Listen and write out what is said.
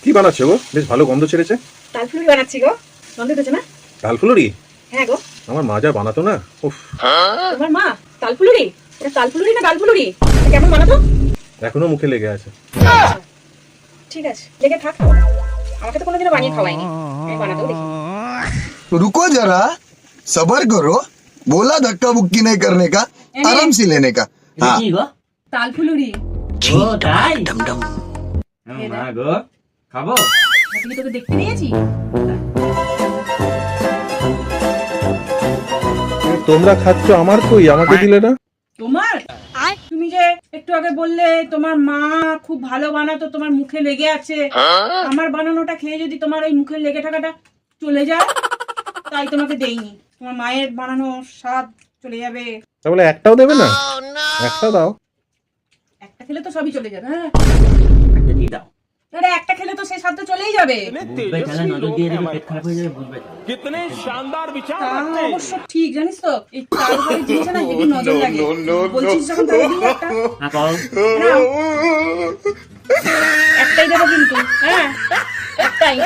কি বানাচ্ছো গো? বেশ ভালো গন্ধ ছেড়েছে। তালফুলুরি বানাচ্ছি গো। গন্ধ হচ্ছে না? তালফুলুরি? হ্যাঁ গো। আমার মা যা বানাতো না, উফ। তোমার মা তালফুলুরি? এটা তালফুলুরি না ডালফুলুরি? এটা কেমন বানাতো? এখনো মুখে লেগে আছে। ঠিক আছে, লেগে থাক। আমাকে তো কোনোদিনও বানিয়ে খাওয়াইনি, আমি বানাতেও দেখি। रुको जरा, सबर करो। बोला धक्का बुक्की नहीं करने का, आराम से लेने का। हाँ কি গো? তালফুলুরি ও তাই? डम মা গো, খাবো? নাকি তোকে দেখতে নিয়েছি? তোমরা খাচ্ছ, আমার কই? আমাকে দিলে না? তোমার? তুমি যে একটু আগে বললে তোমার মা খুব ভালো বানাতো, তোমার মুখে লেগে আছে। আমার বানানোটা খেয়ে যদি তোমার ওই মুখে লেগে থাকাটা চলে যায়, তাই তোমাকে দেইনি। তোমার মায়ের বানানো স্বাদ চলে যাবে। তাহলে একটাও দেবে না? একটা দাও। একটা খেলে তো সবই চলে যাবে। হ্যাঁ, একটা দিয়ে দাও। আরে একটা খেলে তো সেই স্বাদ তো চলেই যাবে। বুঝবে তাহলে নজর দিয়ে দেবে, পেট খারাপ হয়ে যাবে, বুঝবে। कितने शानदार विचार তা रखते हैं। অবশ্য ঠিক, জানিস তো এই তারপরে জিনিসটা না হেভি নজর লাগে। বলছিস যখন তাহলে দিই একটা। হ্যাঁ কও। নাও। একটাই দেবো কিন্তু, হ্যাঁ একটাই।